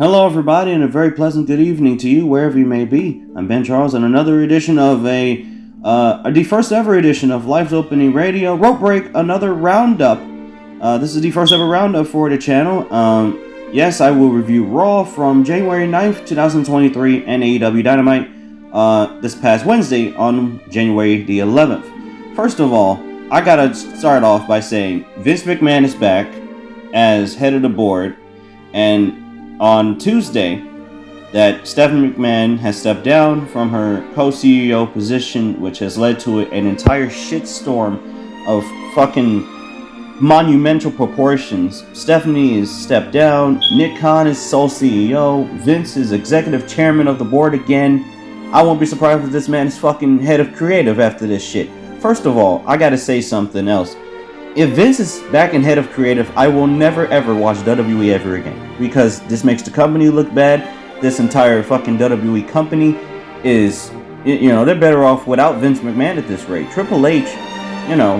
Hello, everybody, and a very pleasant good evening to you, wherever you may be. I'm Ben Charles, and another edition of the first ever edition of Life's Opening Radio Rope Break, another Roundup. This is the first ever Roundup for the channel. Yes, I will review Raw from January 9th, 2023, and AEW Dynamite this past Wednesday on January the 11th. First of all, I gotta start off by saying Vince McMahon is back as head of the board, and on Tuesday, that Stephanie McMahon has stepped down from her co-CEO position, which has led to an entire shitstorm of fucking monumental proportions. Stephanie is stepped down, Nick Khan is sole CEO, Vince is executive chairman of the board again. I won't be surprised if this man is fucking head of creative after this shit. First of all, I gotta say something else. If Vince is back in head of creative, I will never ever watch WWE ever again. Because this makes the company look bad. This entire fucking WWE company is, they're better off without Vince McMahon at this rate. Triple H,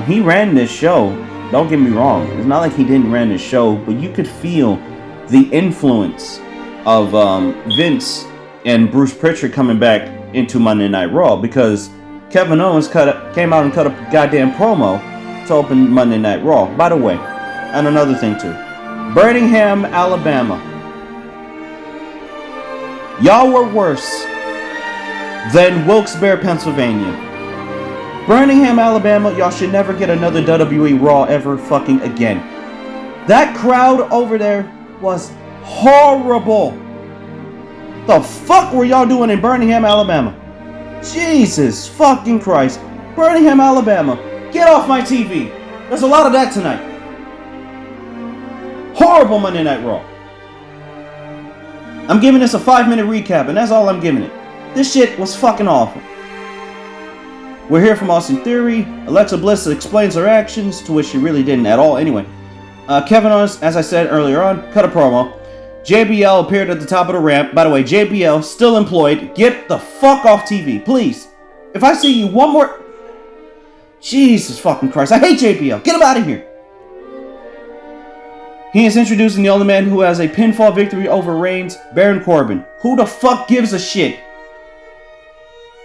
he ran this show. Don't get me wrong. It's not like he didn't run this show, but you could feel the influence of Vince and Bruce Pritchard coming back into Monday Night Raw, because Kevin Owens came out and cut a goddamn promo to open Monday Night Raw. By the way, and another thing too, Birmingham, Alabama. Y'all were worse than Wilkes-Barre, Pennsylvania. Birmingham, Alabama, y'all should never get another WWE Raw ever fucking again. That crowd over there was horrible. The fuck were y'all doing in Birmingham, Alabama? Jesus fucking Christ. Birmingham, Alabama. Get off my TV. There's a lot of that tonight. Horrible Monday Night Raw. I'm giving this a 5-minute recap, and that's all I'm giving it. This shit was fucking awful. We're here from Austin Theory. Alexa Bliss explains her actions, to which she really didn't at all anyway. Kevin Owens, as I said earlier on, cut a promo. JBL appeared at the top of the ramp. By the way, JBL, still employed. Get the fuck off TV, please. If I see you one more... Jesus fucking Christ, I hate JBL. Get him out of here. He is introducing the only man who has a pinfall victory over Reigns, Baron Corbin. Who the fuck gives a shit?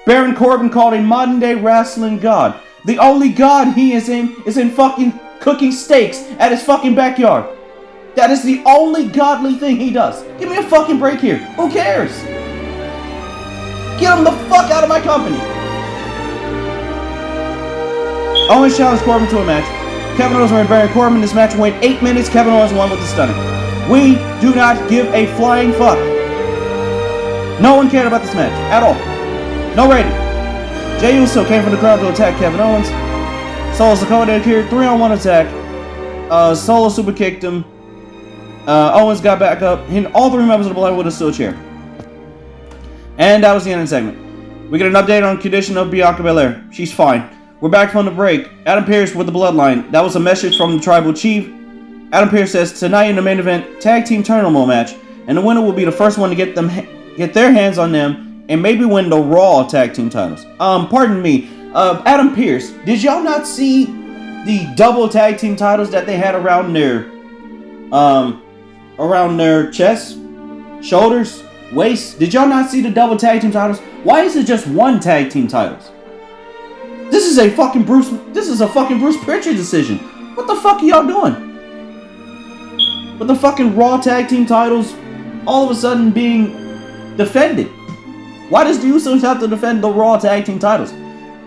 Baron Corbin called a modern day wrestling god. The only god he is in fucking cooking steaks at his fucking backyard. That is the only godly thing he does. Give me a fucking break here. Who cares? Get him the fuck out of my company. Owens challenged Corbin to a match. Kevin Owens and Baron Corbin. This match went 8 minutes. Kevin Owens won with the stunner. We do not give a flying fuck. No one cared about this match at all. No rating. Jey Uso came from the crowd to attack Kevin Owens. Solo Sikoa appeared 3-on-1 attack. Solo super kicked him. Owens got back up. All three members of the Bloodline with a steel chair. And that was the end of the segment. We get an update on the condition of Bianca Belair. She's fine. We're back from the break. Adam Pearce with the Bloodline. That was a message from the Tribal Chief. Adam Pearce says, tonight in the main event, tag team tournament match, and the winner will be the first one to get their hands on them and maybe win the Raw tag team titles. Pardon me. Adam Pearce, did y'all not see the double tag team titles that they had around their chests, shoulders, waist? Did y'all not see the double tag team titles? Why is it just one tag team titles? This is a fucking Bruce Pritchard decision. What the fuck are y'all doing? With the fucking Raw tag team titles all of a sudden being defended. Why does the Usos have to defend the Raw tag team titles?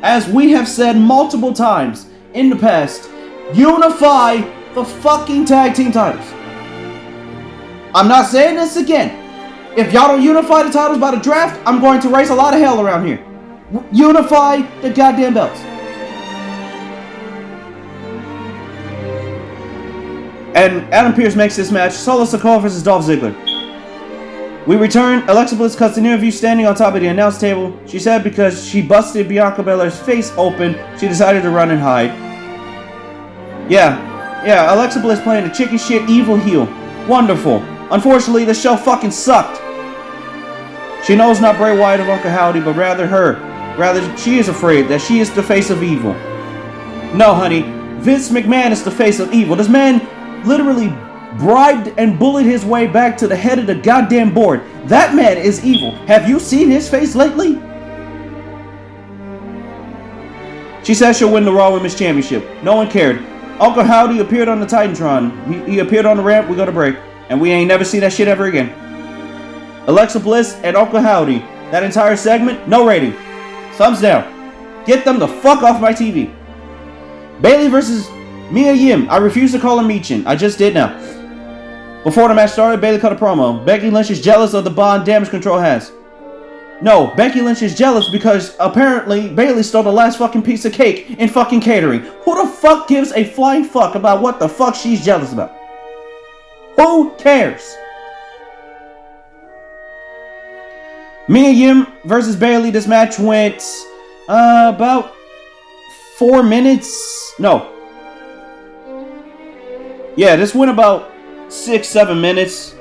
As we have said multiple times in the past, unify the fucking tag team titles. I'm not saying this again. If y'all don't unify the titles by the draft, I'm going to raise a lot of hell around here. Unify the goddamn belts. And Adam Pearce makes this match Solo Sikoa versus Dolph Ziggler. We return. Alexa Bliss cuts an interview standing on top of the announce table. She said because she busted Bianca Belair's face open, she decided to run and hide. Yeah, Alexa Bliss playing a chicken shit evil heel. Wonderful. Unfortunately, the show fucking sucked. She knows not Bray Wyatt or Uncle Howdy, but rather she is afraid that she is the face of evil. No, honey. Vince McMahon is the face of evil. This man literally bribed and bullied his way back to the head of the goddamn board. That man is evil. Have you seen his face lately? She says she'll win the Raw Women's Championship. No one cared. Uncle Howdy appeared on the Titantron. He appeared on the ramp. We go to break. And we ain't never seen that shit ever again. Alexa Bliss and Uncle Howdy. That entire segment, no rating. Thumbs down. Get them the fuck off my TV. Bayley versus Mia Yim. I refuse to call her Michin. I just did now. Before the match started, Bayley cut a promo. Becky Lynch is jealous of the bond Damage Control has. No, Becky Lynch is jealous because apparently Bayley stole the last fucking piece of cake in fucking catering. Who the fuck gives a flying fuck about what the fuck she's jealous about? Who cares? Mia Yim versus Bayley. This match went about 4 minutes. No. Yeah, this went about 6-7 minutes.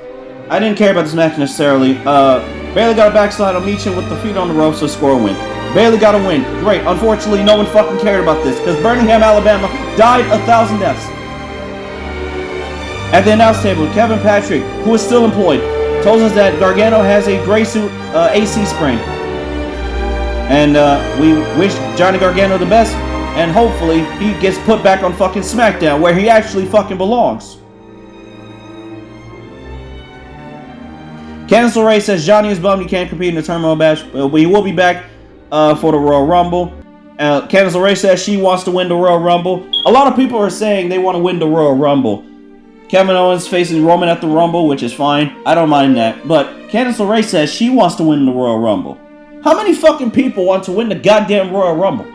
I didn't care about this match necessarily. Bayley got a backslide on Michin with the feet on the ropes to score a win. Bayley got a win. Great. Unfortunately, no one fucking cared about this because Birmingham, Alabama died 1,000 deaths. At the announce table, Kevin Patrick, who is still employed, told us that Gargano has a gray suit AC sprain. And we wish Johnny Gargano the best, and hopefully he gets put back on fucking SmackDown where he actually fucking belongs. Candice LeRae says Johnny is bummed he can't compete in the turmoil match, but he will be back for the Royal Rumble. Candice LeRae says she wants to win the Royal Rumble. A lot of people are saying they want to win the Royal Rumble. Kevin Owens facing Roman at the Rumble, which is fine. I don't mind that. But Candice LeRae says she wants to win the Royal Rumble. How many fucking people want to win the goddamn Royal Rumble?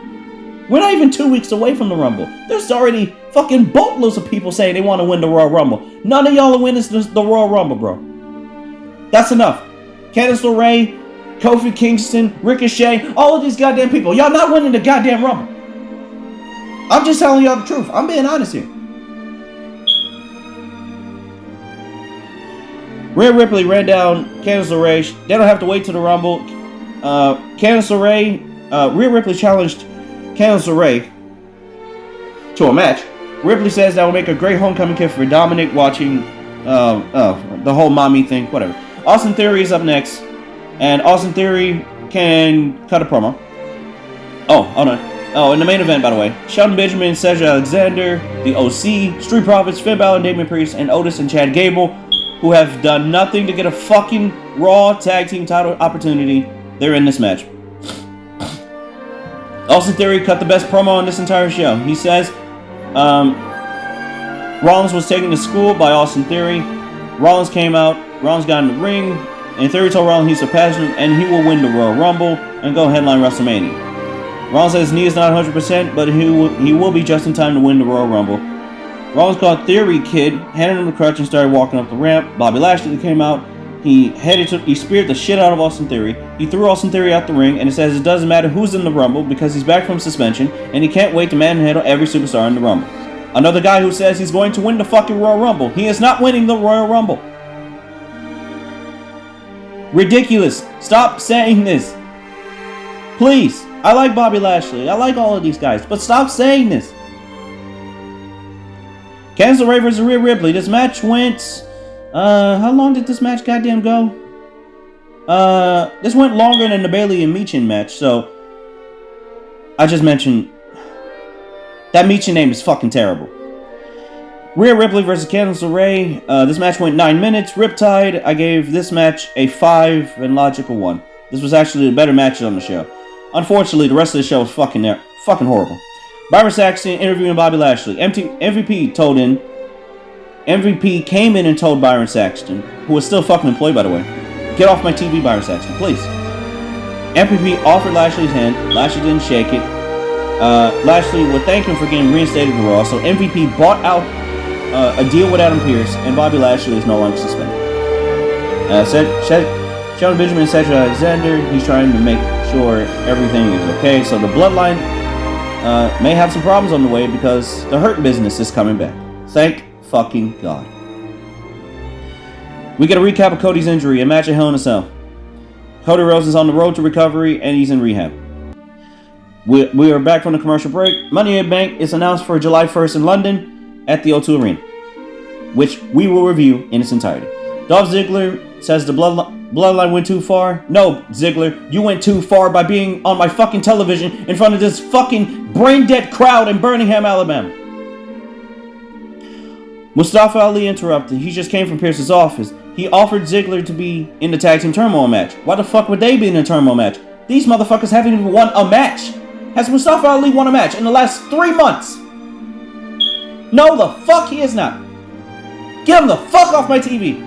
We're not even 2 weeks away from the Rumble. There's already fucking boatloads of people saying they want to win the Royal Rumble. None of y'all are winning the Royal Rumble, bro. That's enough. Candice LeRae, Kofi Kingston, Ricochet, all of these goddamn people. Y'all not winning the goddamn Rumble. I'm just telling y'all the truth. I'm being honest here. Rhea Ripley ran down Candice LeRae. They don't have to wait till the Rumble. Candice LeRae, Rhea Ripley challenged Candice LeRae to a match. Ripley says that will make a great homecoming kid for Dominic watching the whole mommy thing, whatever. Austin Theory is up next, and Austin Theory can cut a promo. Oh, hold on. Oh, in the main event, by the way, Shelton Benjamin, Cedric Alexander, the OC, Street Profits, Finn Balor, Damian Priest, and Otis and Chad Gable, who have done nothing to get a fucking Raw Tag Team title opportunity. They're in this match. Austin Theory cut the best promo on this entire show. He says, Rollins was taken to school by Austin Theory. Rollins came out. Rollins got in the ring. And Theory told Rollins he's surpassed him and he will win the Royal Rumble and go headline WrestleMania. Rollins says his knee is not 100%, but he will be just in time to win the Royal Rumble. Rollins called Theory Kid, handed him the crutch, and started walking up the ramp. Bobby Lashley came out. He speared the shit out of Austin Theory. He threw Austin Theory out the ring, and it says it doesn't matter who's in the Rumble because he's back from suspension, and he can't wait to manhandle every superstar in the Rumble. Another guy who says he's going to win the fucking Royal Rumble. He is not winning the Royal Rumble. Ridiculous. Stop saying this. Please. I like Bobby Lashley. I like all of these guys, but stop saying this. Candice LeRae versus Rhea Ripley. This match went... how long did this match goddamn go? This went longer than the Bayley and Michin match, so... I just mentioned... That Michin name is fucking terrible. Rhea Ripley versus Candice LeRae. This match went 9 minutes. Riptide. I gave this match a 5 and logical 1. This was actually the better match on the show. Unfortunately, the rest of the show was fucking horrible. Byron Saxton interviewing Bobby Lashley. MVP came in and told Byron Saxton, who was still fucking employed by the way, get off my TV, Byron Saxton, please. MVP offered Lashley's hand. Lashley didn't shake it. Lashley would thank him for getting reinstated to Raw, so MVP bought out a deal with Adam Pearce, and Bobby Lashley is no longer suspended. Shelton Benjamin and Cedric Alexander, he's trying to make sure everything is okay, so the Bloodline may have some problems on the way because the Hurt Business is coming back. Thank fucking God. We get a recap of Cody's injury, a match at Hell in a Cell. Cody Rhodes is on the road to recovery and he's in rehab. We are back from the commercial break. Money in the Bank is announced for July 1st in London at the O2 Arena. which we will review in its entirety. Dolph Ziggler says the Bloodline went too far. No, Ziggler, you went too far by being on my fucking television in front of this fucking brain-dead crowd in Birmingham, Alabama. Mustafa Ali interrupted. He just came from Pierce's office. He offered Ziggler to be in the Tag Team Turmoil match. Why the fuck would they be in a Turmoil match? These motherfuckers haven't even won a match. Has Mustafa Ali won a match in the last 3 months? No, the fuck he is not. Get him the fuck off my TV.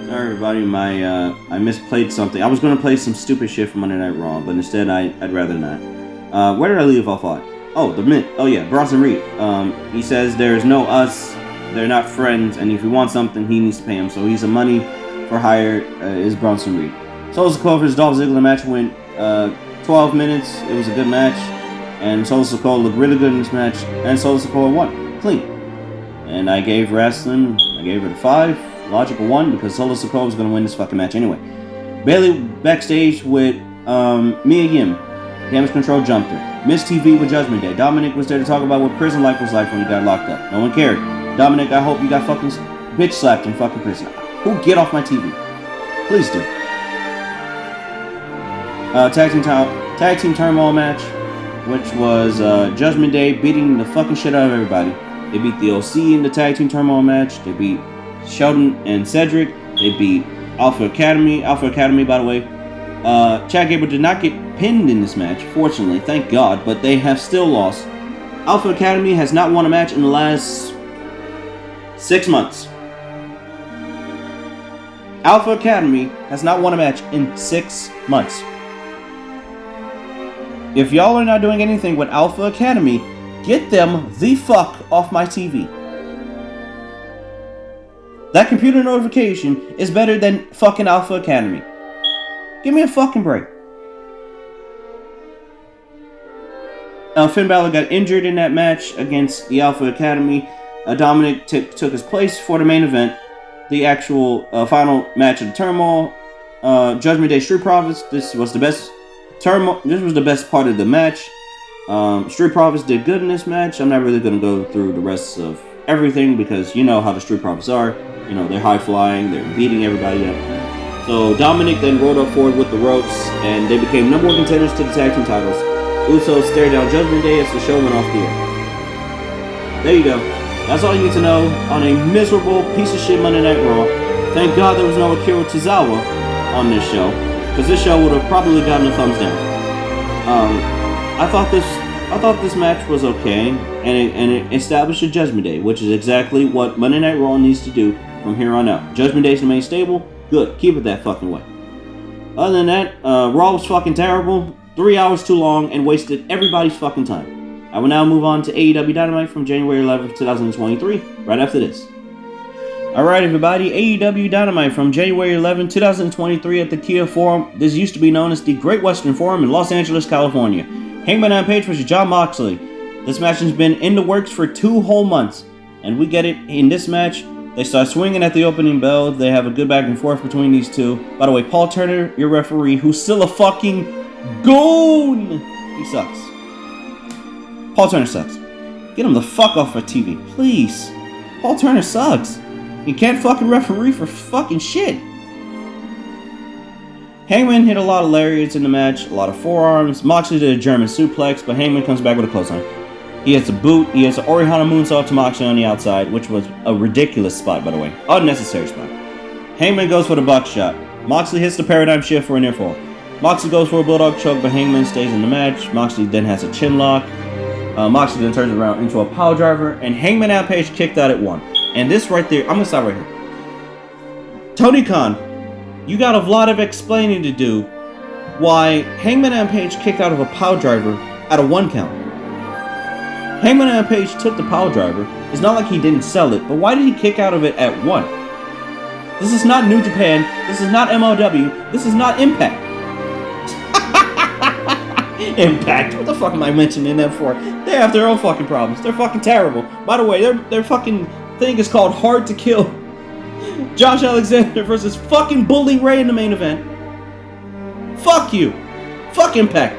Sorry, everybody. I misplayed something. I was going to play some stupid shit from Monday Night Raw, but instead I'd rather not. Where did I leave off at? Oh, Bronson Reed. He says there's no us. They're not friends, and if he wants something, he needs to pay him. So he's a money for hire is Bronson Reed. Solo Sikoa vs. Dolph Ziggler match went 12 minutes. It was a good match, and Solo Sikoa looked really good in this match, and Solo Sikoa won clean. And I gave it a 5, logical 1, because Solo Sikoa was going to win this fucking match anyway. Bayley backstage with Mia Yim. Damage Control jumped her. Miss TV with Judgment Day. Dominic was there to talk about what prison life was like when he got locked up. No one cared. Dominic, I hope you got fucking bitch slapped in fucking prison. Who get off my TV? Please do. Tag Team Turmoil match, which was Judgment Day beating the fucking shit out of everybody. They beat the OC in the Tag Team Turmoil match. They beat Sheldon and Cedric. They beat Alpha Academy. Alpha Academy, by the way. Chad Gable did not get pinned in this match, fortunately, thank God, but they have still lost. Alpha Academy has not won a match in the last 6 months. Alpha Academy has not won a match in 6 months. If y'all are not doing anything with Alpha Academy, get them the fuck off my TV. That computer notification is better than fucking Alpha Academy. Give me a fucking break. Finn Balor got injured in that match against the Alpha Academy. Dominic took his place for the main event, the actual final match of the Turmoil. Judgment Day Street Profits. This was the best part of the match. Street Profits did good in this match. I'm not really going to go through the rest of everything because you know how the Street Profits are. You know, they're high flying, they're beating everybody up. So Dominic then rolled up forward with the ropes, and they became number 1 contenders to the tag team titles. Usos stared down Judgment Day as the show went off the air. There you go. That's all you need to know on a miserable piece of shit Monday Night Raw. Thank God there was no Akira Tozawa on this show, because this show would have probably gotten a thumbs down. I thought this match was okay, and it established a Judgment Day, which is exactly what Monday Night Raw needs to do from here on out. Judgment Day's the main stable. Good. Keep it that fucking way. Other than that, Raw was fucking terrible. 3 hours too long and wasted everybody's fucking time. I will now move on to AEW Dynamite from January 11th, 2023, right after this. Alright everybody, AEW Dynamite from January 11th, 2023 at the Kia Forum. This used to be known as the Great Western Forum in Los Angeles, California. Hangman Adam Page vs. Jon Moxley. This match has been in the works for 2 whole months. And we get it in this match. They start swinging at the opening bell. They have a good back and forth between these two. By the way, Paul Turner, your referee, who's still a fucking goon. He sucks. Paul Turner sucks. Get him the fuck off our TV, please. Paul Turner sucks. He can't fucking referee for fucking shit. Hangman hit a lot of lariats in the match, a lot of forearms. Moxley did a German suplex, but Hangman comes back with a clothesline. He hits a boot. He hits an Orihana moonsault to Moxley on the outside, which was a ridiculous spot, by the way. Unnecessary spot. Hangman goes for the buckshot. Moxley hits the paradigm shift for a near fall. Moxley goes for a bulldog choke, but Hangman stays in the match. Moxley then has a chin lock. Moxley then turns around into a power driver, and Hangman Adam Page kicked out at 1. And this right there, I'm going to stop right here. Tony Khan, you got a lot of explaining to do why Hangman Adam Page kicked out of a power driver at a 1 count. Hangman Adam Page took the power driver. It's not like he didn't sell it, but why did he kick out of it at 1? This is not New Japan. This is not MLW. This is not Impact. Impact. What the fuck am I mentioning that for? They have their own fucking problems. They're fucking terrible. By the way, their fucking thing is called Hard to Kill. Josh Alexander versus fucking Bully Ray in the main event. Fuck you. Fuck Impact.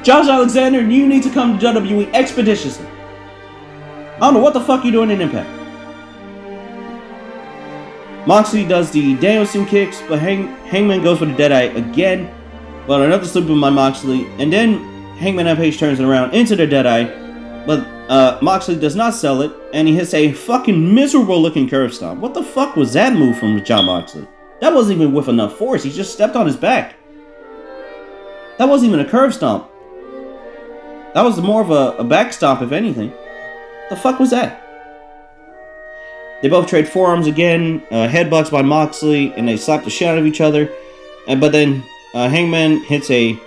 Josh Alexander, you need to come to WWE expeditiously. I don't know what the fuck you doing in Impact. Moxley does the Danielson kicks, but Hangman goes for the Deadeye again. But another sleeping by Moxley, and then Hangman and Page turns it around into the Deadeye, but Moxley does not sell it, and he hits a fucking miserable looking curve stomp. What the fuck was that move from Jon Moxley? That wasn't even with enough force, he just stepped on his back. That wasn't even a curve stomp. That was more of a back stomp, if anything. The fuck was that? They both trade forearms again, headbutts by Moxley, and they slap the shit out of each other. But then Hangman hits a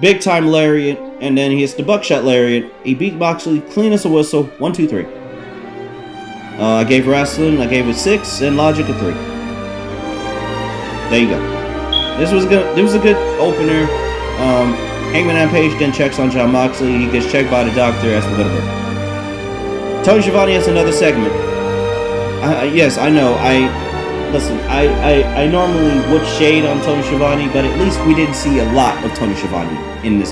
big time lariat, and then he hits the buckshot lariat. He beat Moxley clean as a whistle. 1, 2, 3. I gave wrestling, I gave it 6, and logic a 3. There you go. This was a good opener. Hangman and Page then checks on Jon Moxley. He gets checked by the doctor as we go to break. Tony Schiavone has another segment. Yes, I know. I normally would shade on Tony Schiavone, but at least we didn't see a lot of Tony Schiavone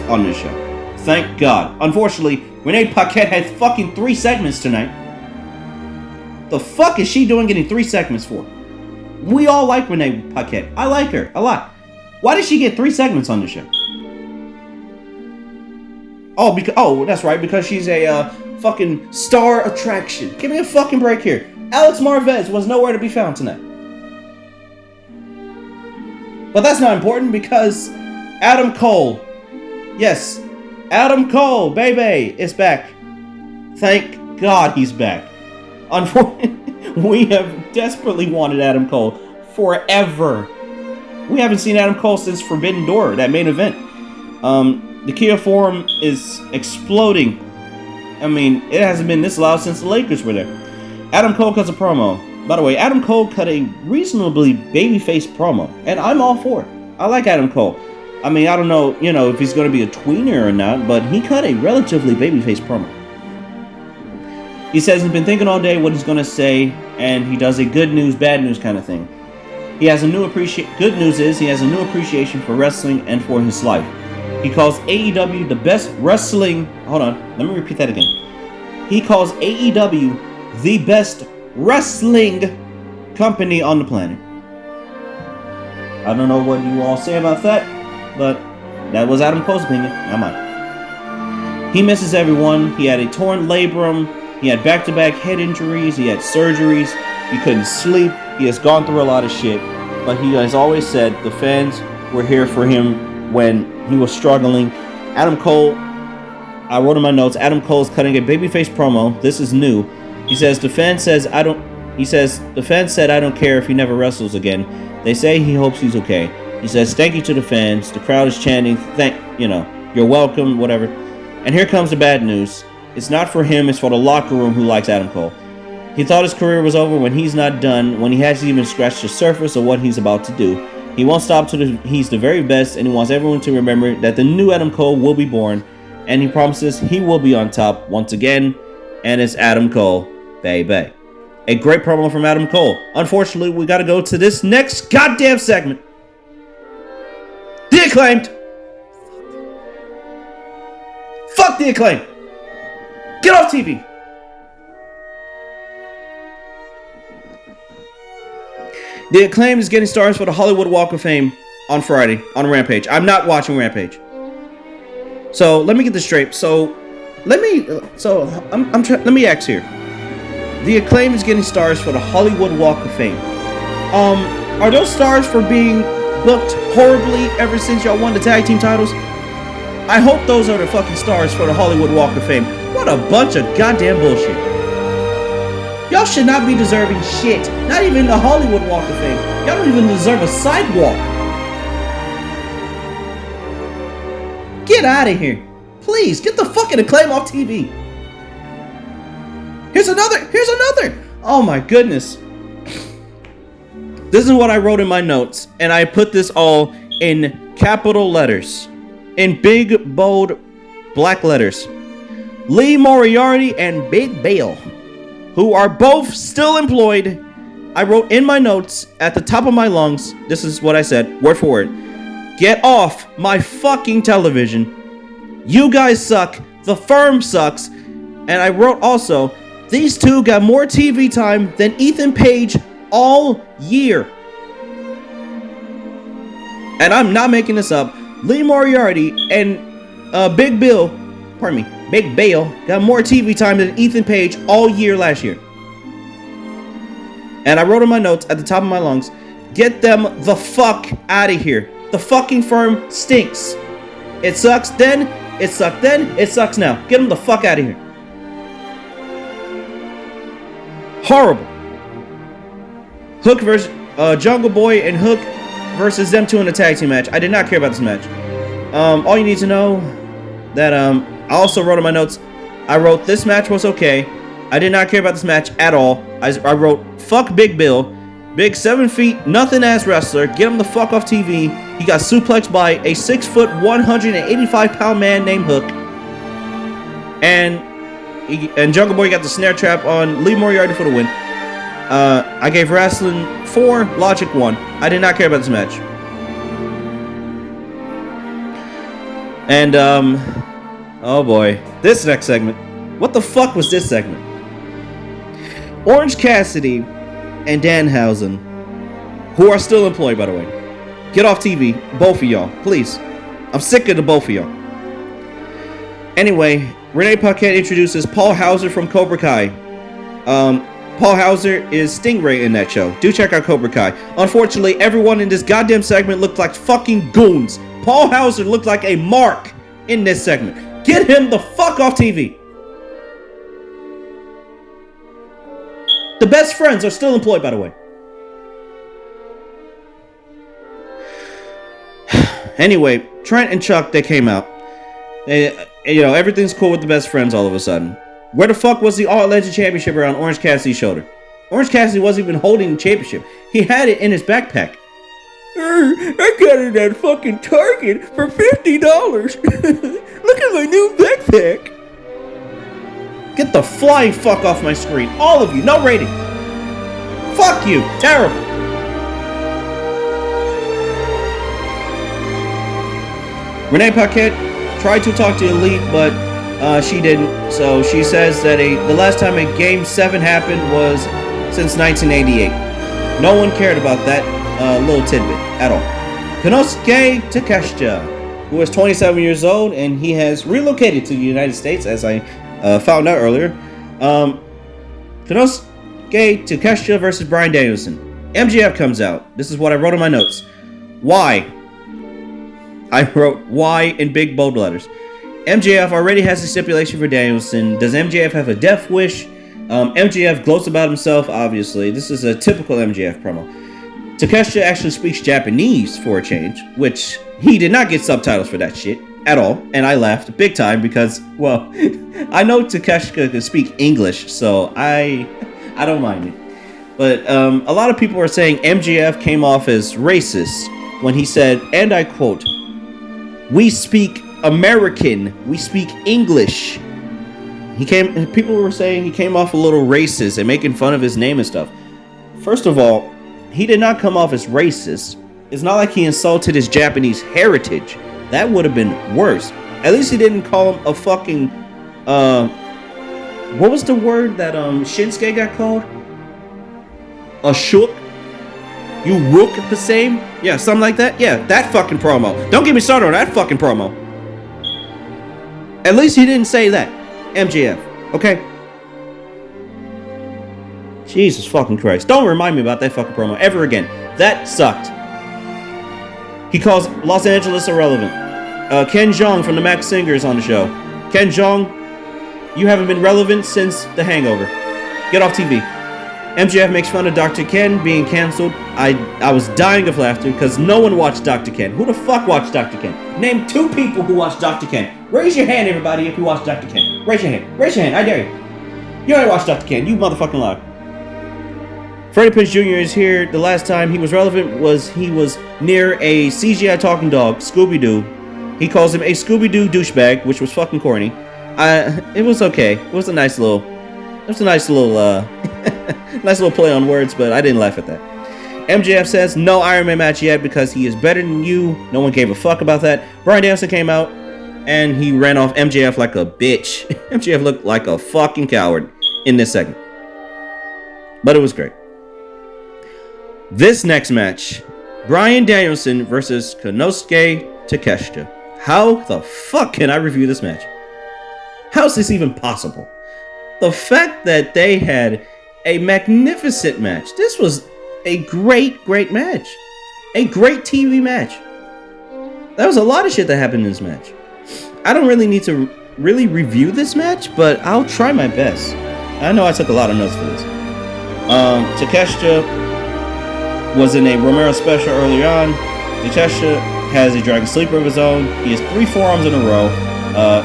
on this show. Thank God. Unfortunately, Renee Paquette had fucking 3 segments tonight. The fuck is she doing getting 3 segments for? We all like Renee Paquette. I like her a lot. Why did she get 3 segments on the show? Oh, that's right, because she's a fucking star attraction. Give me a fucking break here. Alex Marvez was nowhere to be found tonight. But that's not important because Adam Cole, yes, Adam Cole, baby, is back. Thank God he's back. Unfortunately, we have desperately wanted Adam Cole forever. We haven't seen Adam Cole since Forbidden Door, that main event. The Kia Forum is exploding. I mean, it hasn't been this loud since the Lakers were there. Adam Cole cuts a promo. By the way, Adam Cole cut a reasonably babyface promo, and I'm all for it. I like Adam Cole. I mean, I don't know, if he's going to be a tweener or not, but he cut a relatively babyface promo. He says he's been thinking all day what he's going to say, and he does a good news, bad news kind of thing. He has a new good news is he has a new appreciation for wrestling and for his life. He calls AEW the best wrestling... Hold on, let me repeat that again. He calls AEW the best wrestling company on the planet. I don't know what you all say about that, but that was Adam Cole's opinion, not mine. He misses everyone. He had a torn labrum. He had back-to-back head injuries. He had surgeries. He couldn't sleep. He has gone through a lot of shit, but he has always said the fans were here for him when he was struggling. Adam Cole, I wrote in my notes, Adam Cole's cutting a babyface promo. This is new. He says the fan said I don't care if he never wrestles again. They say he hopes he's okay. He says thank you to the fans. The crowd is chanting you're welcome, whatever. And here comes the bad news. It's not for him, it's for the locker room who likes Adam Cole. He thought his career was over when he's not done, when he hasn't even scratched the surface of what he's about to do. He won't stop till he's the very best, and he wants everyone to remember that the new Adam Cole will be born, and he promises he will be on top once again, and it's Adam Cole, baby. A great promo from Adam Cole. Unfortunately, we gotta go to this next goddamn segment. The Acclaimed! Fuck The Acclaimed! Get off TV! The Acclaimed is getting stars for the Hollywood Walk of Fame on Friday on Rampage. I'm not watching Rampage. So let me get this straight. Let me ask here. The Acclaimed is getting stars for the Hollywood Walk of Fame. Are those stars for being booked horribly ever since y'all won the tag team titles? I hope those are the fucking stars for the Hollywood Walk of Fame. What a bunch of goddamn bullshit. Y'all should not be deserving shit. Not even the Hollywood Walk of Fame. Y'all don't even deserve a sidewalk. Get out of here. Please, get the fucking Acclaim off TV. Here's another. Oh my goodness. This is what I wrote in my notes, and I put this all in capital letters. In big, bold, black letters. Lee Moriarty and Big Bill, who are both still employed. I wrote in my notes at the top of my lungs, this is what I said, word for word. Get off my fucking television. You guys suck. The firm sucks. And I wrote also, These two got more TV time than Ethan Page all year. And I'm not making this up. Lee Moriarty and Big Bill got more TV time than Ethan Page all year last year. And I wrote in my notes at the top of my lungs, get them the fuck out of here. The fucking firm stinks. It sucks then, it sucked then, it sucks now. Get them the fuck out of here. Horrible. Hook versus Jungle Boy and Hook versus them two in a tag team match. I did not care about this match. All you need to know that I also wrote in my notes, I wrote this match was okay. I did not care about this match at all. I wrote fuck Big Bill. Big 7 feet, nothing ass wrestler. Get him the fuck off TV. He got suplexed by a 6 foot, 185 pound man named Hook. And Jungle Boy got the snare trap on Lee Moriarty for the win. I gave Wrestling 4, Logic 1. I did not care about this match. And, oh boy. This next segment. What the fuck was this segment? Orange Cassidy and Danhausen, who are still employed, by the way. Get off TV, both of y'all, please. I'm sick of the both of y'all. Anyway, Renee Paquette introduces Paul Hauser from Cobra Kai. Paul Hauser is Stingray in that show. Do check out Cobra Kai. Unfortunately, everyone in this goddamn segment looked like fucking goons. Paul Hauser looked like a mark in this segment. Get him the fuck off TV. The best friends are still employed, by the way. Anyway, Trent and Chuck, they came out. Everything's cool with the best friends all of a sudden. Where the fuck was the All-Legend Championship around Orange Cassidy's shoulder? Orange Cassidy wasn't even holding the championship. He had it in his backpack. I got it at fucking Target for $50. Look at my new backpack. Get the flying fuck off my screen. All of you. No rating. Fuck you. Terrible. Renee Paquette tried to talk to Elite, but she didn't. So she says that the last time a Game 7 happened was since 1988. No one cared about that little tidbit at all. Konosuke Takeshita, who is 27 years old, and he has relocated to the United States, as I found out earlier. Konosuke Takeshita versus Bryan Danielson. MJF comes out. This is what I wrote in my notes. Why? I wrote why in big bold letters. MJF already has a stipulation for Danielson. Does MJF have a death wish? MJF gloats about himself, obviously. This is a typical MJF promo. Takeshita actually speaks Japanese for a change, which he did not get subtitles for that shit at all. And I laughed big time because, well, I know Takeshita can speak English, so I don't mind it. But a lot of people are saying MJF came off as racist when he said, and I quote, "We speak American, we speak English." People were saying he came off a little racist and making fun of his name and stuff. First of all, he did not come off as racist. It's not like he insulted his Japanese heritage. That would have been worse. At least he didn't call him a fucking, what was the word that Shinsuke got called? A shook? You rook the same? Yeah, something like that? Yeah, that fucking promo. Don't get me started on that fucking promo. At least he didn't say that. MJF, okay? Jesus fucking Christ. Don't remind me about that fucking promo ever again. That sucked. He calls Los Angeles irrelevant. Ken Jeong from the Max Singers on the show. Ken Jeong, you haven't been relevant since The Hangover. Get off TV. MJF makes fun of Dr. Ken being canceled. I was dying of laughter because no one watched Dr. Ken. Who the fuck watched Dr. Ken? Name 2 people who watched Dr. Ken. Raise your hand, everybody, if you watched Dr. Ken. Raise your hand. Raise your hand. I dare you. You already watched Dr. Ken. You motherfucking liar. Freddie Prinze Jr. is here. The last time he was relevant was he was near a CGI talking dog, Scooby-Doo. He calls him a Scooby-Doo douchebag, which was fucking corny. It was okay. It was a nice little nice little play on words, but I didn't laugh at that. MJF says no Iron Man match yet because he is better than you. No one gave a fuck about that. Bryan Danielson came out and he ran off MJF like a bitch. MJF looked like a fucking coward. in this segment. But it was great. This next match, Bryan Danielson versus Konosuke Takeshita. How the fuck can I review this match? How is this even possible? The fact that they had a magnificent match. This was a great match. A great TV match. There was a lot of shit that happened in this match. I don't really need to really review this match, but I'll try my best. I know I took a lot of notes for this. Takeshita was in a Romero special early on. Takeshita has a Dragon Sleeper of his own. He has 3 forearms in a row.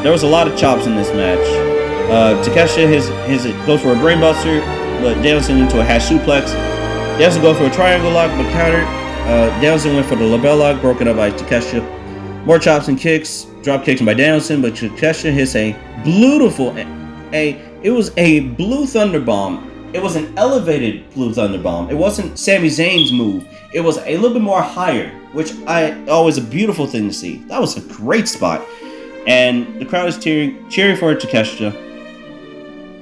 There was a lot of chops in this match. Takeshita goes for a brainbuster, but Danielson into a hash suplex. Danielson goes for a triangle lock, but countered. Danielson went for the label lock, broken up by Takeshita. More chops and kicks, drop kicks by Danielson, but Takeshita hits a beautiful, it was a blue thunder bomb. It was an elevated blue thunder bomb. It wasn't Sami Zayn's move. It was a little bit more higher, which always a beautiful thing to see. That was a great spot. And the crowd is cheering for Takeshita.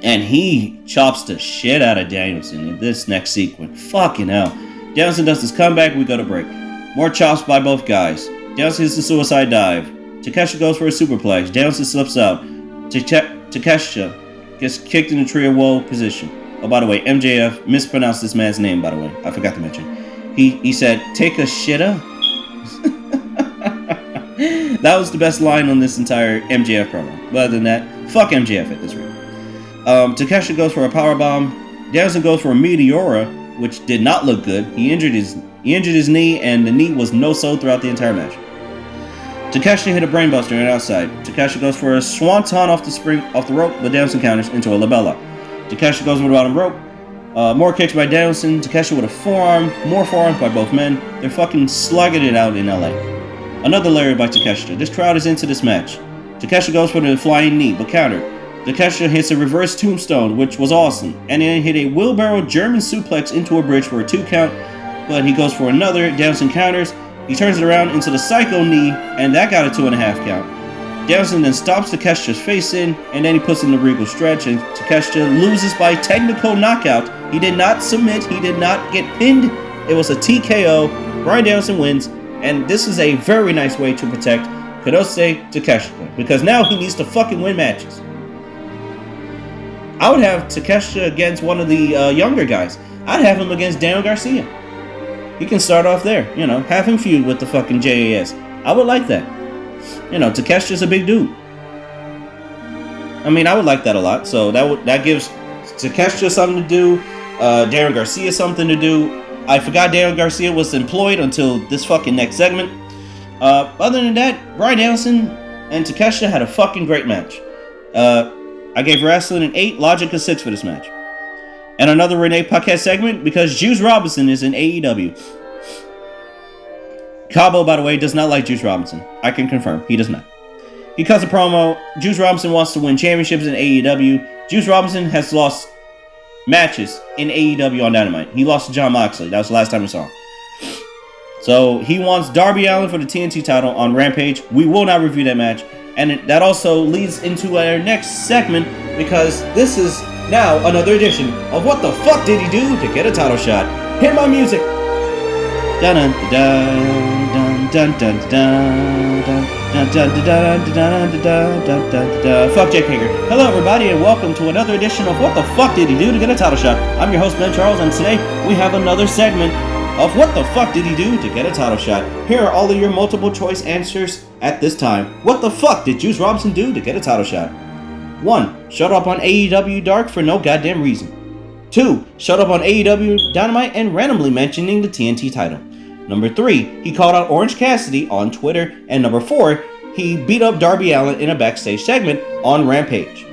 And he chops the shit out of Danielson in this next sequence. Fucking hell. Danielson does his comeback, we go to break. More chops by both guys. Danielson hits the suicide dive. Takeshita goes for a superplex. Danielson slips out. Takeshita gets kicked in the tree of woe position. Oh, by the way, MJF mispronounced this man's name, by the way. I forgot to mention. He said, take a shitta? That was the best line on this entire MJF promo. But other than that, fuck MJF at this rate. Takeshita goes for a powerbomb. Danielson goes for a Meteora, which did not look good. He injured his knee, and the knee was no-so throughout the entire match. Takeshita hit a brainbuster on the outside. Takeshita goes for a swanton off the rope, but Danielson counters into a label lock. Takeshita goes with the bottom rope. More kicks by Danielson. Takeshita with a forearm. More forearms by both men. They're fucking slugging it out in LA. Another lariat by Takeshita. This crowd is into this match. Takeshita goes for the flying knee, but countered. Takeshita hits a reverse tombstone, which was awesome. And then hit a wheelbarrow German suplex into a bridge for a 2 count. But he goes for another. Danielson counters. He turns it around into the psycho knee, and that got a 2.5 count. Danielson then stops Takeshita's face in, and then he puts in the regal stretch, and Takeshita loses by technical knockout. He did not submit. He did not get pinned. It was a TKO. Bryan Danielson wins, and this is a very nice way to protect Konosuke Takeshita, because now he needs to fucking win matches. I would have Takeshita against one of the younger guys. I'd have him against Daniel Garcia. He can start off there, have him feud with the fucking JAS. I would like that. Takeshita's a big dude. I mean, I would like that a lot. So that gives Takeshita something to do. Daniel Garcia something to do. I forgot Daniel Garcia was employed until this fucking next segment. Other than that, Bryan Danielson and Takeshita had a fucking great match. I gave wrestling an 8, logic a 6 for this match. And another Renee Paquette segment because Juice Robinson is in AEW. Cabo, by the way, does not like Juice Robinson. I can confirm. He does not. He cuts a promo. Juice Robinson wants to win championships in AEW. Juice Robinson has lost matches in AEW on Dynamite. He lost to Jon Moxley. That was the last time we saw him. So he wants Darby Allin for the TNT title on Rampage. We will not review that match. And that also leads into our next segment because this is now another edition of What the Fuck Did He Do to Get a Title Shot? Hear my music. Dun dun dun dun dun dun dun dun. Fuck Jake Hager. Hello everybody and welcome to another edition of What the Fuck Did He Do to Get a Title Shot? I'm your host Ben Charles and today we have another segment of What the Fuck Did He Do to Get a Title Shot? Here are all of your multiple choice answers at this time. What the fuck did Juice Robinson do to get a title shot? 1. Showed up on AEW Dark for no goddamn reason. 2. Showed up on AEW Dynamite and randomly mentioning the TNT title. Number 3. He called out Orange Cassidy on Twitter. And number 4. He beat up Darby Allin in a backstage segment on Rampage.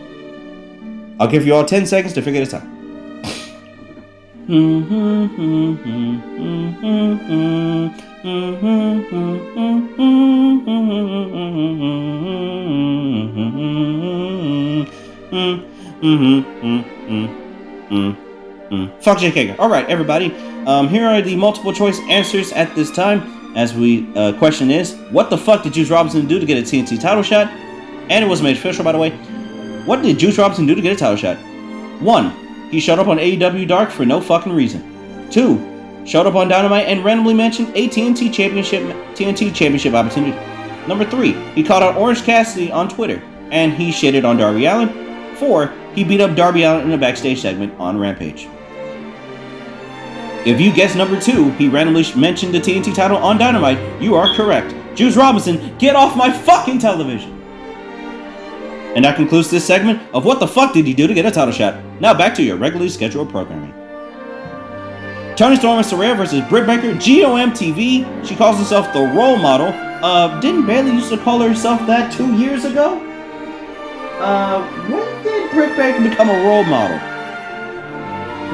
I'll give you all 10 seconds to figure this out. Fuck Jake Hager. Alright, everybody. Here are the multiple choice answers at this time. As we question is, what the fuck did Juice Robinson do to get a TNT title shot? And it was made official, by the way. What did Juice Robinson do to get a title shot? 1. He showed up on AEW Dark for no fucking reason. 2. Showed up on Dynamite and randomly mentioned a TNT Championship opportunity. Number 3. He called out Orange Cassidy on Twitter, and he shitted on Darby Allin. 4. He beat up Darby Allin in a backstage segment on Rampage. If you guessed number 2, he randomly mentioned the TNT title on Dynamite, you are correct. Juice Robinson, get off my fucking television! And that concludes this segment of What the Fuck Did He Do to Get a Title Shot? Now back to your regularly scheduled programming. Toni Storm and Saraya versus Britt Baker, GOM TV. She calls herself the role model. Didn't Bayley used to call herself that 2 years ago? When did Britt Baker become a role model?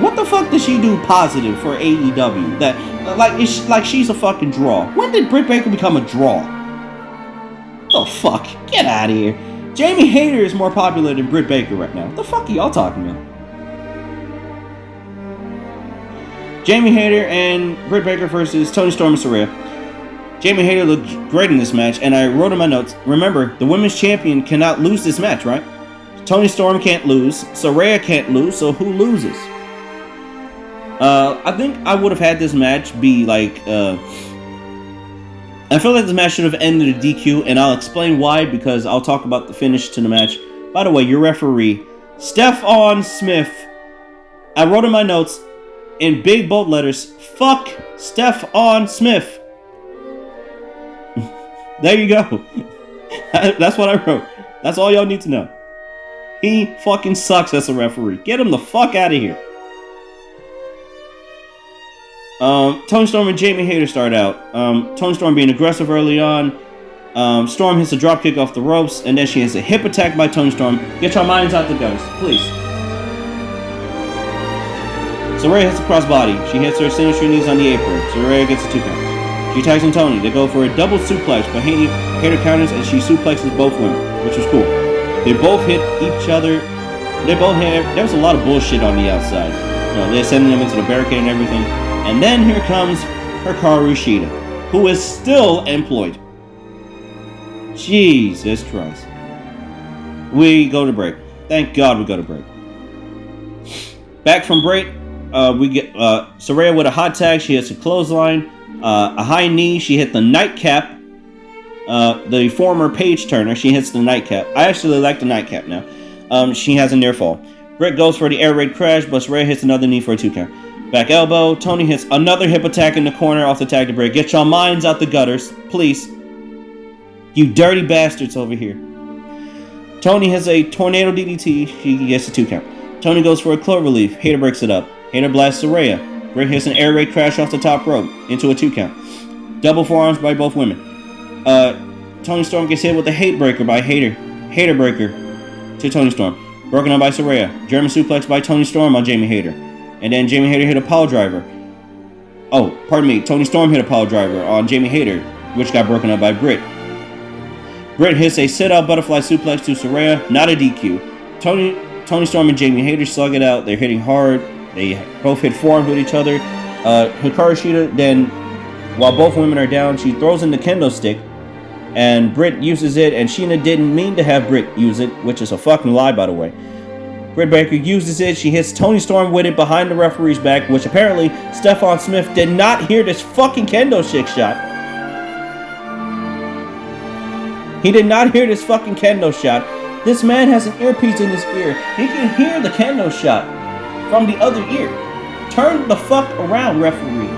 What the fuck did she do positive for AEW? That like she's a fucking draw. When did Britt Baker become a draw? Oh fuck, get out of here. Jamie Hayter is more popular than Britt Baker right now. What the fuck are y'all talking about? Jamie Hayter and Britt Baker versus Toni Storm and Saraya. Jamie Hayter looked great in this match, and I wrote in my notes, remember, the women's champion cannot lose this match, right? Toni Storm can't lose, Saraya can't lose, so who loses? I think I would have had this match be like, I feel like this match should have ended a DQ, and I'll explain why, because I'll talk about the finish to the match. By the way, your referee, Stephon Smith. I wrote in my notes, in big bold letters, fuck Stephon Smith. There you go. That's what I wrote. That's all y'all need to know. He fucking sucks as a referee. Get him the fuck out of here. Toni Storm and Jamie Hayter start out. Toni Storm being aggressive early on. Storm hits a dropkick off the ropes, and then she has a hip attack by Toni Storm. Get your minds out the gutters, please. Saraya hits a crossbody. She hits her signature knees on the apron. Saraya gets a 2 count. She attacks on Toni. They go for a double suplex, but Hayter counters and she suplexes both women, which was cool. They both hit each other. There was a lot of bullshit on the outside. You know, they're sending them into the barricade and everything. And then here comes Hikaru Shida, who is still employed. Jesus Christ. We go to break. Thank God we go to break. Back from break, we get Saraya with a hot tag. She hits a clothesline, a high knee. She hit the nightcap. The former page turner. She hits the nightcap. I actually like the nightcap now. She has a near fall. Britt goes for the air raid crash, but Saraya hits another knee for a 2 count. Back elbow. Toni hits another hip attack in the corner off the tag to Britt. Get your minds out the gutters, please. You dirty bastards over here. Toni has a tornado DDT. She gets a 2 count. Toni goes for a cloverleaf. Hayter breaks it up. Hayter blasts Saraya. Britt hits an air raid crash off the top rope into a 2 count. Double forearms by both women. Toni Storm gets hit with a hate breaker by Hayter. Hayter breaker to Toni Storm. Broken up by Saraya. German suplex by Toni Storm on Jamie Hayter. And then Jamie Hayter hit a pile driver. Oh, pardon me. Toni Storm hit a pile driver on Jamie Hayter, which got broken up by Britt. Britt hits a sit-out butterfly suplex to Saraya, not a DQ. Toni Storm and Jamie Hayter slug it out. They're hitting hard. They both hit forearms with each other. Hikaru Shida, then, while both women are down, she throws in the kendo stick. And Britt uses it, and Sheena didn't mean to have Britt use it, which is a fucking lie, by the way. Britt Baker uses it. She hits Toni Storm with it behind the referee's back, which apparently Stephon Smith did not hear this fucking kendo stick shot. He did not hear this fucking kendo shot. This man has an earpiece in his ear. He can hear the kendo shot from the other ear. Turn the fuck around, referee.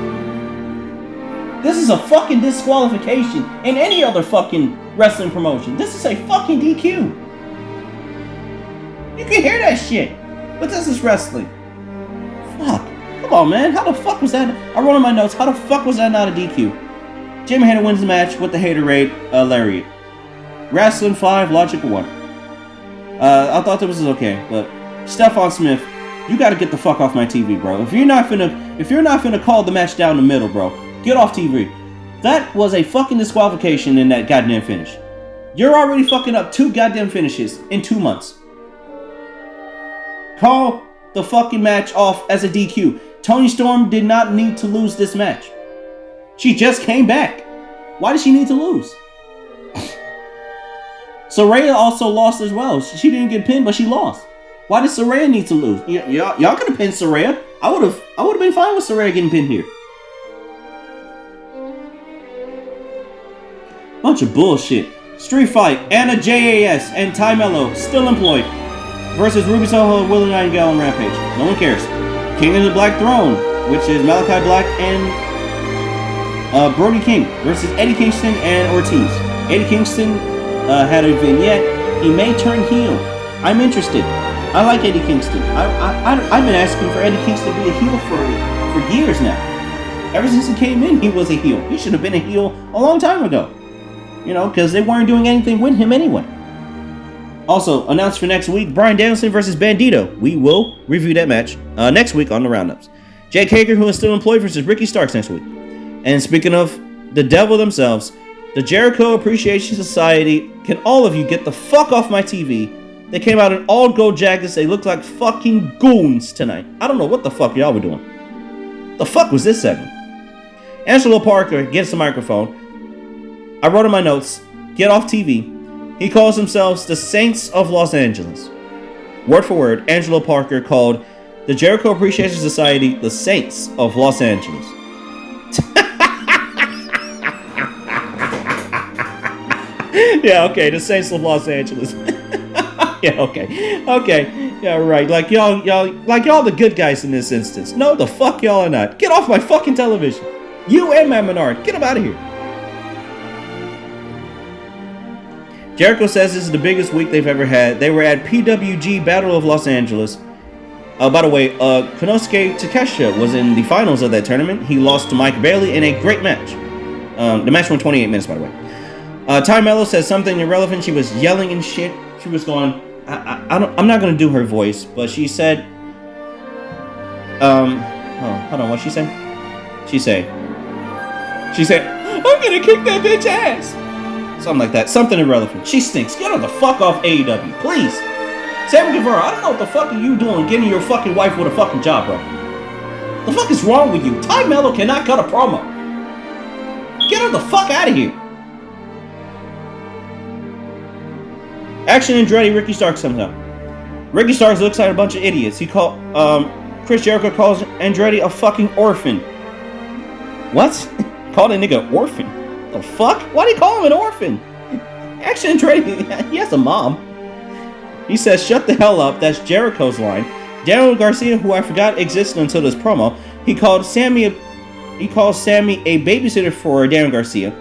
This is a fucking disqualification in any other fucking wrestling promotion. This is a fucking DQ. You can hear that shit. But this is wrestling. Fuck. Come on, man. How the fuck was that? I wrote in my notes. How the fuck was that not a DQ? Jamie Hayter wins the match with the Hayter raid lariat. Wrestling 5, logical 1. I thought that was okay, but Stephon Smith, you gotta get the fuck off my TV, bro. If you're not finna call the match down the middle, bro, get off TV. That was a fucking disqualification in that goddamn finish. You're already fucking up 2 goddamn finishes in 2 months. Call the fucking match off as a DQ. Toni Storm did not need to lose this match. She just came back. Why did she need to lose? Saraya also lost as well. She didn't get pinned, but she lost. Why did Saraya need to lose? Y'all could have pinned Saraya. I would have been fine with Saraya getting pinned here. Bunch of bullshit. Street Fight, Anna JAS, and Ty Mello, still employed, versus Ruby Soho and Willie Nightingale on Rampage. No one cares. King of the Black Throne, which is Malachi Black and Brody King, versus Eddie Kingston and Ortiz. Eddie Kingston had a vignette. He may turn heel. I'm interested. I like Eddie Kingston. I've been asking for Eddie Kingston to be a heel for years now. Ever since he came in, he was a heel. He should have been a heel a long time ago. Because they weren't doing anything with him anyway. Also, announced for next week, Bryan Danielson versus Bandito. We will review that match next week on the Roundups. Jake Hager, who is still employed, versus Ricky Starks next week. And speaking of the devil themselves, the Jericho Appreciation Society, can all of you get the fuck off my TV? They came out in all gold jackets. They looked like fucking goons tonight. I don't know what the fuck y'all were doing. The fuck was this segment? Angelo Parker gets the microphone. I wrote in my notes, get off TV. He calls themselves the Saints of Los Angeles. Word for word, Angelo Parker called the Jericho Appreciation Society the Saints of Los Angeles. Yeah, okay, the Saints of Los Angeles. Yeah, okay, yeah, right. Like y'all the good guys in this instance. No, the fuck y'all are not. Get off my fucking television. You and Matt Menard, get them out of here. Jericho says this is the biggest week they've ever had. They were at PWG Battle of Los Angeles. By the way, Konosuke Takeshita was in the finals of that tournament. He lost to Mike Bailey in a great match. The match went 28 minutes, by the way. Ty Mello says something irrelevant. She was yelling and shit. She was going, I'm not going to do her voice, but she said, hold on, what'd she say? She said, I'm going to kick that bitch ass. Something like that. Something irrelevant. She stinks. Get her the fuck off AEW, please. Sammy Guevara, I don't know what the fuck are you doing getting your fucking wife with a fucking job, bro. The fuck is wrong with you? Ty Mello cannot cut a promo. Get her the fuck out of here. Action Andretti, Ricky Starks comes out. Ricky Starks looks like a bunch of idiots. He called, Chris Jericho calls Andretti a fucking orphan. What? Called a nigga orphan? The fuck? Why'd he call him an orphan? Action Andretti, he has a mom. He says, shut the hell up. That's Jericho's line. Daniel Garcia, who I forgot existed until this promo, he calls Sammy a babysitter for Daniel Garcia.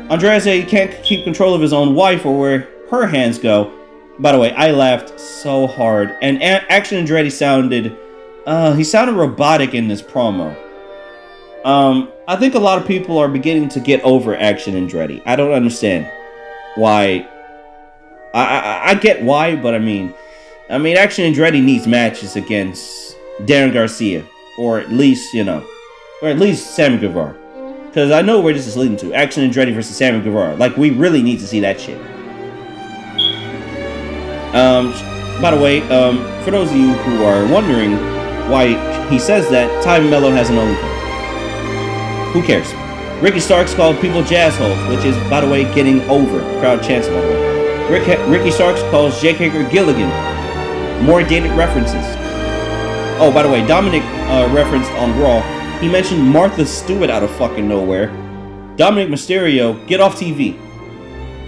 Andrade said he can't keep control of his own wife or where her hands go. By the way, I laughed so hard. And Action Andretti sounded robotic in this promo. I think a lot of people are beginning to get over Action Andretti. I don't understand why. I get why, but I mean, Action Andretti needs matches against Darren Garcia, or at least Sammy Guevara, because I know where this is leading to. Action Andretti versus Sammy Guevara. Like, we really need to see that shit. By the way, for those of you who are wondering why he says that, Ty Mello has an OnlyFans. Who cares? Ricky Starks called people jazz holes, which is, by the way, getting over. Crowd chants, by the way. Ricky Starks calls Jake Hager Gilligan. More dated references. Oh, by the way, Dominic referenced on Raw. He mentioned Martha Stewart out of fucking nowhere. Dominic Mysterio, get off TV.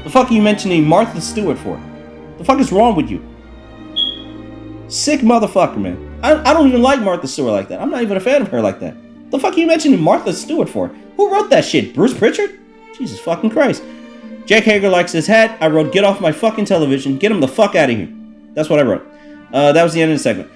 The fuck are you mentioning Martha Stewart for? The fuck is wrong with you? Sick motherfucker, man. I don't even like Martha Stewart like that. I'm not even a fan of her like that. The fuck are you mentioning Martha Stewart for? Who wrote that shit? Bruce Pritchard? Jesus fucking Christ. Jake Hager likes his hat. I wrote, get off my fucking television. Get him the fuck out of here. That's what I wrote. That was the end of the segment.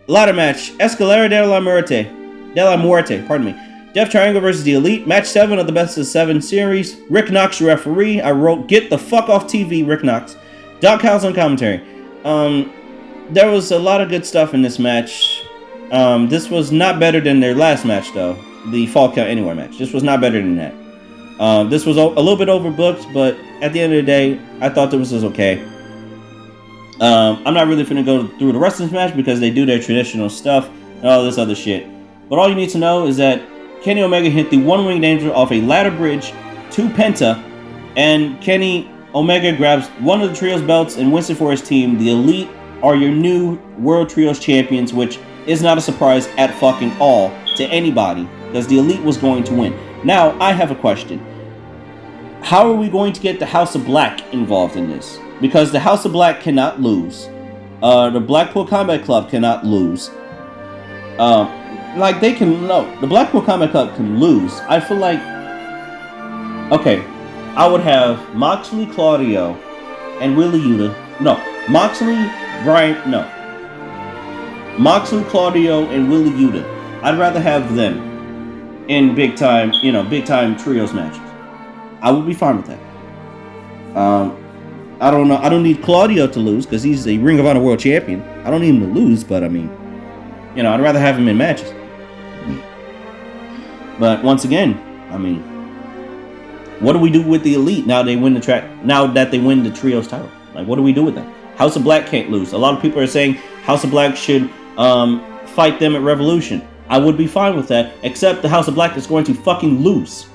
Ladder match. Escalera de la Muerte. Pardon me. Death Triangle versus the Elite. Match 7 of the Best of 7 series. Rick Knox referee. I wrote, get the fuck off TV, Rick Knox. Doc House on commentary. There was a lot of good stuff in this match. This was not better than their last match, though. The Fall Count Anywhere match. This was not better than that. This was a little bit overbooked, but at the end of the day, I thought this was okay. I'm not really finna go through the rest of this match because they do their traditional stuff and all this other shit. But all you need to know is that Kenny Omega hit the One-Winged Angel off a ladder bridge to Penta, and Kenny Omega grabs one of the trio's belts and wins it for his team, the Elite, are your new World Trios champions, which is not a surprise at fucking all to anybody, because the Elite was going to win. Now, I have a question. How are we going to get the House of Black involved in this? Because the House of Black cannot lose. The Blackpool Combat Club cannot lose. The Blackpool Combat Club can lose. I feel like, okay, I would have Moxley, Claudio, and Wheeler Yuta. Moxley, Claudio, and Wheeler Yuta. I'd rather have them in big time trios matches. I would be fine with that. I don't know. I don't need Claudio to lose because he's a Ring of Honor World Champion. I don't need him to lose, but I mean, I'd rather have him in matches. But once again, I mean, what do we do with the Elite now that they win the trios title? Like, what do we do with them? House of Black can't lose. A lot of people are saying House of Black should fight them at Revolution. I would be fine with that, except the House of Black is going to fucking lose.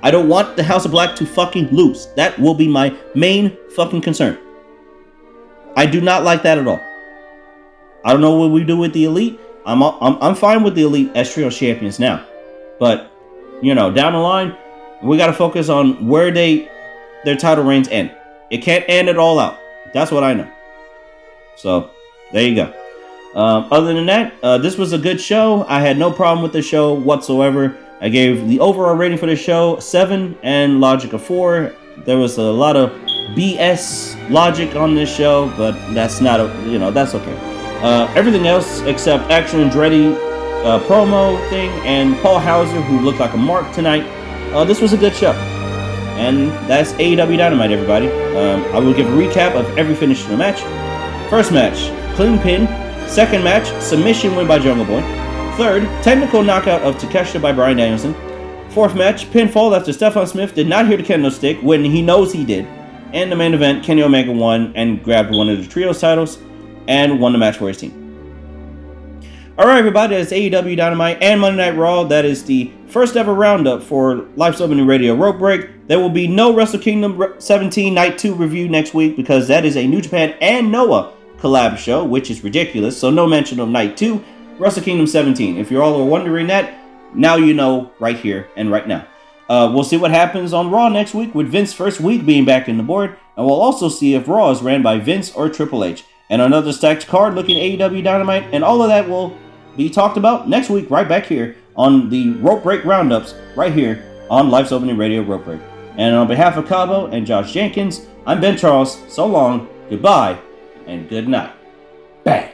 I don't want the House of Black to fucking lose. That will be my main fucking concern. I do not like that at all. I don't know what we do with the Elite. I'm fine with the Elite as trio champions now, but down the line, we got to focus on where their title reigns end. It can't end it all out. That's what I know. So there you go. Other than that, this was a good show. I had no problem with the show whatsoever. I gave the overall rating for the show 7 and logic a 4. There was a lot of BS logic on this show, but that's not that's okay. Everything else except Action Andretti promo thing and Paul Hauser, who looked like a mark tonight. This was a good show. And that's AEW Dynamite, everybody. I will give a recap of every finish in the match. First match, clean pin. Second match, submission win by Jungle Boy. Third, technical knockout of Takeshita by Bryan Danielson. Fourth match, pinfall after Stephon Smith did not hear the kendo stick when he knows he did. And the main event, Kenny Omega won and grabbed one of the trios titles and won the match for his team. Alright, everybody, that's AEW Dynamite and Monday Night Raw. That is the first ever roundup for Life's Opening Radio Rope Break. There will be no Wrestle Kingdom 17 Night 2 review next week because that is a New Japan and Noah collab show, which is ridiculous. So no mention of Night 2, Wrestle Kingdom 17. If you're all wondering that, now you know right here and right now. We'll see what happens on Raw next week with Vince's first week being back in the board. And we'll also see if Raw is ran by Vince or Triple H. And another stacked card looking AEW Dynamite. And all of that will be talked about next week right back here on the Rope Break Roundups right here on Life's Opening Radio Rope Break. And on behalf of Cabo and Josh Jenkins, I'm Ben Charles. So long, goodbye, and good night. Bang!